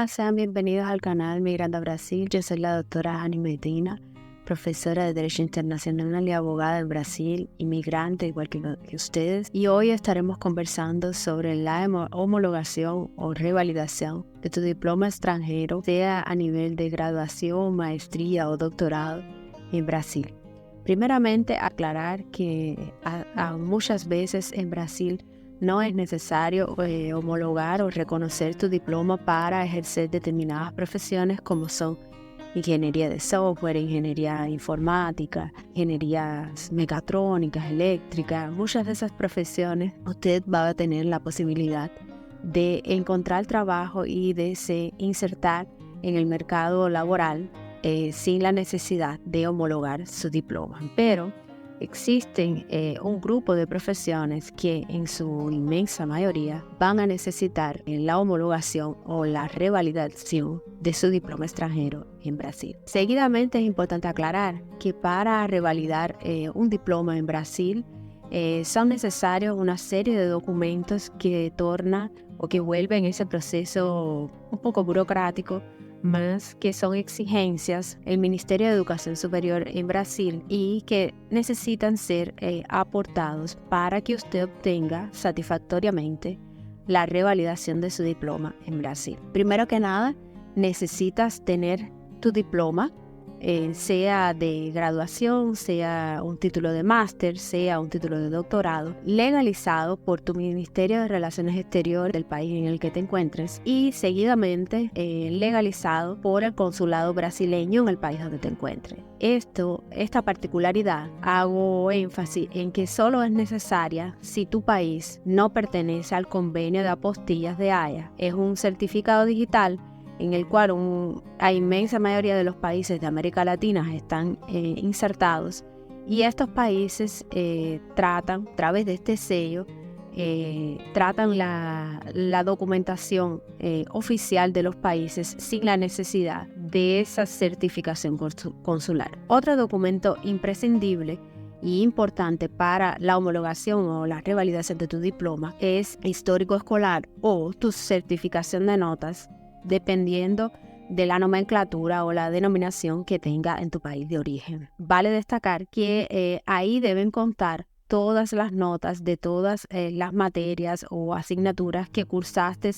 Hola, sean bienvenidos al canal Migrando a Brasil. Yo soy la doctora Anny Medina, profesora de Derecho Internacional y abogada en Brasil, inmigrante igual que ustedes. Y hoy estaremos conversando sobre la homologación o revalidación de tu diploma extranjero, sea a nivel de graduación, maestría o doctorado en Brasil. Primeramente, aclarar que muchas veces en Brasil no es necesario homologar o reconocer tu diploma para ejercer determinadas profesiones como son ingeniería de software, ingeniería informática, ingenierías mecatrónicas, eléctricas. Muchas de esas profesiones usted va a tener la posibilidad de encontrar trabajo y de se insertar en el mercado laboral sin la necesidad de homologar su diploma. Pero existen un grupo de profesiones que en su inmensa mayoría van a necesitar la homologación o la revalidación de su diploma extranjero en Brasil. Seguidamente es importante aclarar que para revalidar un diploma en Brasil son necesarios una serie de documentos que tornan o que vuelven ese proceso un poco burocrático, más que son exigencias el Ministerio de Educación Superior en Brasil y que necesitan ser aportados para que usted obtenga satisfactoriamente la revalidación de su diploma en Brasil. Primero que nada, necesitas tener tu diploma, sea de graduación, sea un título de máster, sea un título de doctorado, legalizado por tu Ministerio de Relaciones Exteriores del país en el que te encuentres y seguidamente legalizado por el consulado brasileño en el país donde te encuentres. Esta particularidad hago énfasis en que solo es necesaria si tu país no pertenece al convenio de apostillas de Haya. Es un certificado digital en el cual la inmensa mayoría de los países de América Latina están insertados, y estos países tratan, a través de este sello, tratan la documentación oficial de los países sin la necesidad de esa certificación consular. Otro documento imprescindible y importante para la homologación o la revalidación de tu diploma es histórico escolar o tu certificación de notas, dependiendo de la nomenclatura o la denominación que tenga en tu país de origen. Vale destacar que ahí deben contar todas las notas de todas las materias o asignaturas que cursaste,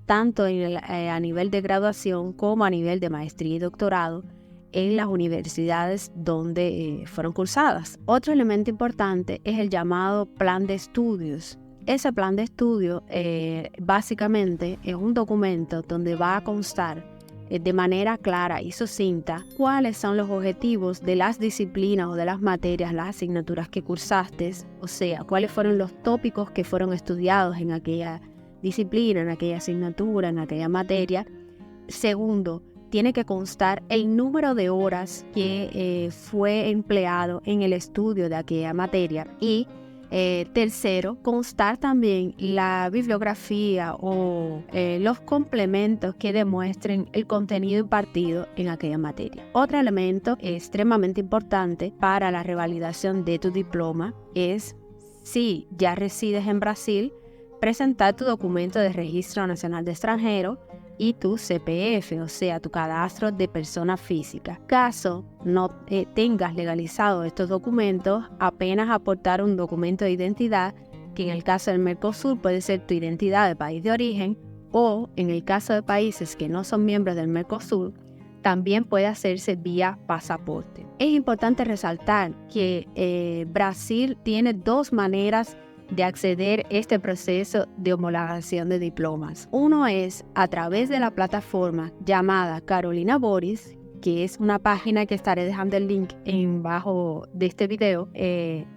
tanto a nivel de graduación como a nivel de maestría y doctorado en las universidades donde fueron cursadas. Otro elemento importante es el llamado plan de estudios. Ese plan de estudio básicamente es un documento donde va a constar de manera clara y sucinta cuáles son los objetivos de las disciplinas o de las materias, las asignaturas que cursaste, o sea, cuáles fueron los tópicos que fueron estudiados en aquella disciplina, en aquella asignatura, en aquella materia. Segundo, tiene que constar el número de horas que fue empleado en el estudio de aquella materia y tercero, constar también la bibliografía o los complementos que demuestren el contenido impartido en aquella materia. Otro elemento extremadamente importante para la revalidación de tu diploma es, si ya resides en Brasil, presentar tu documento de Registro Nacional de Extranjero y tu CPF, o sea, tu cadastro de persona física. Caso no tengas legalizado estos documentos, apenas aportar un documento de identidad, que en el caso del Mercosur puede ser tu identidad de país de origen, o en el caso de países que no son miembros del Mercosur, también puede hacerse vía pasaporte. Es importante resaltar que Brasil tiene dos maneras de acceder a este proceso de homologación de diplomas. Uno es a través de la plataforma llamada Carolina Boris, que es una página que estaré dejando el link bajo de este video,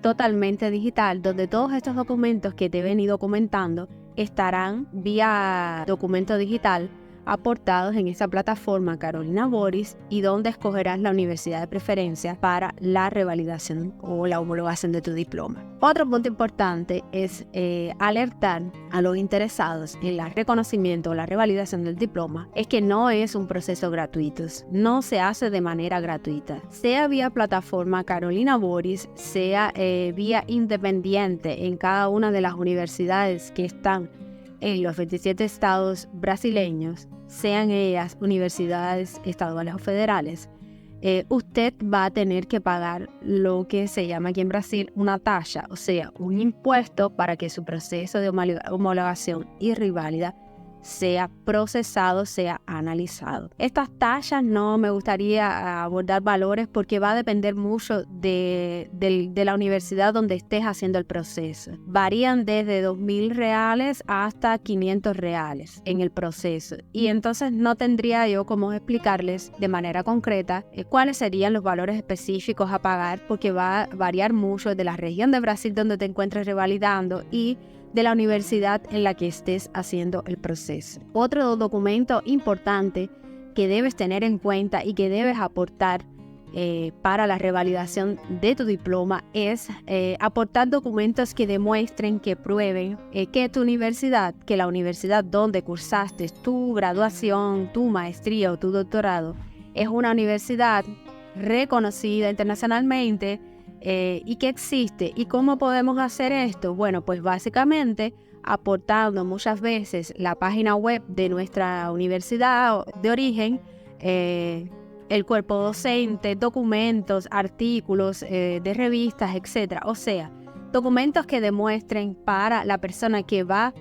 totalmente digital, donde todos estos documentos que te he venido comentando estarán vía documento digital aportados en esa plataforma Carolina Boris, y donde escogerás la universidad de preferencia para la revalidación o la homologación de tu diploma. Otro punto importante es alertar a los interesados en el reconocimiento o la revalidación del diploma, es que no es un proceso gratuito, no se hace de manera gratuita, sea vía plataforma Carolina Boris, sea vía independiente en cada una de las universidades que están en los 27 estados brasileños, sean ellas universidades estaduales o federales, usted va a tener que pagar lo que se llama aquí en Brasil una tasa, o sea, un impuesto para que su proceso de homologación y reválida sea procesado, sea analizado. Estas tasas no me gustaría abordar valores porque va a depender mucho de la universidad donde estés haciendo el proceso. Varían desde 2.000 reales hasta 500 reales en el proceso. Y entonces no tendría yo cómo explicarles de manera concreta cuáles serían los valores específicos a pagar, porque va a variar mucho de la región de Brasil donde te encuentres revalidando y de la universidad en la que estés haciendo el proceso. Otro documento importante que debes tener en cuenta y que debes aportar para la revalidación de tu diploma es aportar documentos que demuestren, que prueben que tu universidad, que la universidad donde cursaste tu graduación, tu maestría o tu doctorado, es una universidad reconocida internacionalmente y que existe. ¿Y cómo podemos hacer esto? Bueno, pues básicamente aportando muchas veces la página web de nuestra universidad de origen, el cuerpo docente, documentos, artículos de revistas, etc. O sea, documentos que demuestren para la persona que va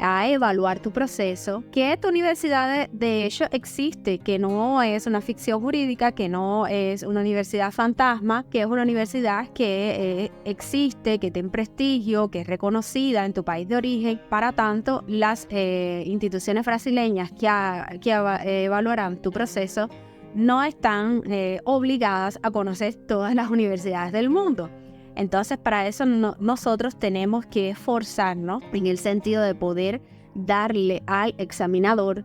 a evaluar tu proceso que tu universidad de hecho existe, que no es una ficción jurídica, que no es una universidad fantasma, que es una universidad que existe, que tiene prestigio, que es reconocida en tu país de origen. Para tanto, las instituciones brasileñas que evaluarán tu proceso no están obligadas a conocer todas las universidades del mundo. Entonces, para eso nosotros tenemos que esforzarnos en el sentido de poder darle al examinador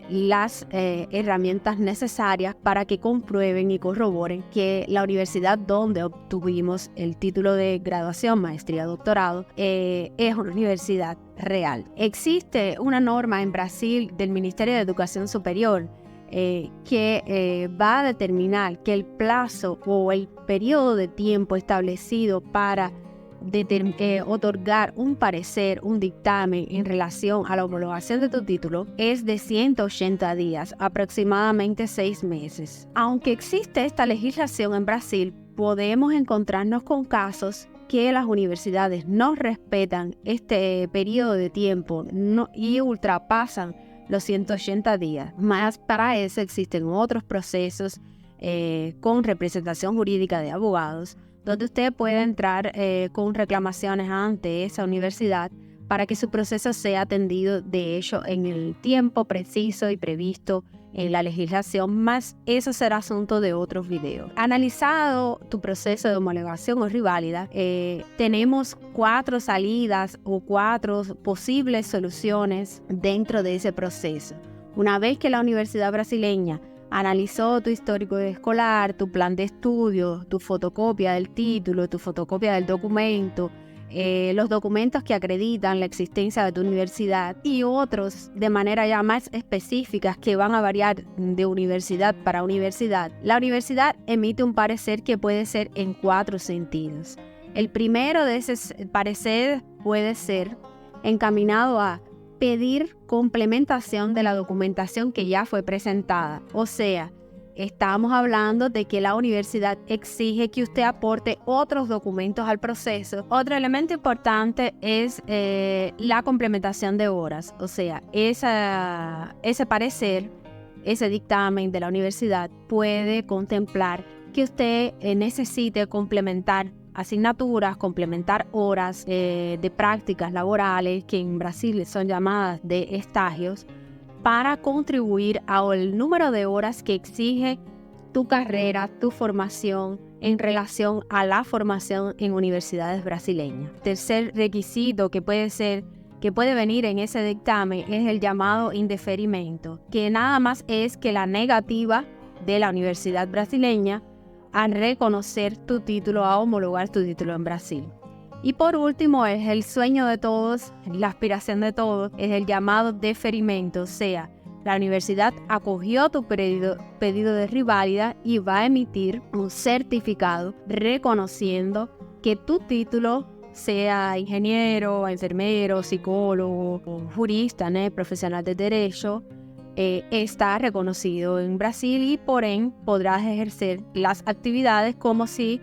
las herramientas necesarias para que comprueben y corroboren que la universidad donde obtuvimos el título de graduación, maestría, doctorado, es una universidad real. Existe una norma en Brasil del Ministerio de Educación Superior que va a determinar que el plazo o el periodo de tiempo establecido para otorgar un parecer, un dictamen en relación a la homologación de tu título es de 180 días, aproximadamente 6 meses. Aunque existe esta legislación en Brasil, podemos encontrarnos con casos que las universidades no respetan este periodo de tiempo y ultrapasan los 180 días. Más para eso existen otros procesos con representación jurídica de abogados, donde usted puede entrar con reclamaciones ante esa universidad para que su proceso sea atendido de hecho en el tiempo preciso y previsto en la legislación, más eso será asunto de otros videos. Analizado tu proceso de homologación o reválida, tenemos 4 salidas o 4 posibles soluciones dentro de ese proceso. Una vez que la universidad brasileña analizó tu histórico escolar, tu plan de estudio, tu fotocopia del título, tu fotocopia del documento, los documentos que acreditan la existencia de tu universidad y otros de manera ya más específicas que van a variar de universidad para universidad, la universidad emite un parecer que puede ser en 4 sentidos. El primero de ese parecer puede ser encaminado a pedir complementación de la documentación que ya fue presentada, o sea, estamos hablando de que la universidad exige que usted aporte otros documentos al proceso. Otro elemento importante es la complementación de horas. O sea, ese parecer, ese dictamen de la universidad puede contemplar que usted necesite complementar asignaturas, complementar horas de prácticas laborales, que en Brasil son llamadas de estagios, para contribuir al número de horas que exige tu carrera, tu formación en relación a la formación en universidades brasileñas. Tercer requisito que puede venir en ese dictamen es el llamado indeferimento, que nada más es que la negativa de la universidad brasileña a reconocer tu título, a homologar tu título en Brasil. Y por último, es el sueño de todos, la aspiración de todos, es el llamado deferimento, o sea, la universidad acogió tu pedido de reválida y va a emitir un certificado reconociendo que tu título, sea ingeniero, enfermero, psicólogo, jurista, profesional de derecho, está reconocido en Brasil y por ende podrás ejercer las actividades como si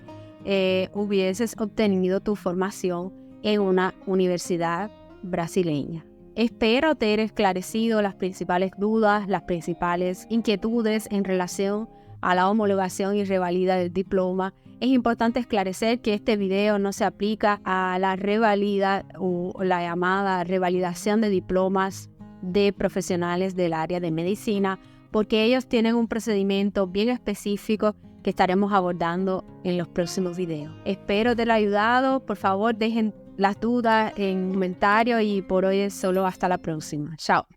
hubieses obtenido tu formación en una universidad brasileña. Espero tener esclarecido las principales dudas, las principales inquietudes en relación a la homologación y revalida del diploma. Es importante esclarecer que este video no se aplica a la revalida o la llamada revalidación de diplomas de profesionales del área de medicina, porque ellos tienen un procedimiento bien específico que estaremos abordando en los próximos videos. Espero te haya ayudado. Por favor, dejen las dudas en comentarios y por hoy es solo hasta la próxima. Chao.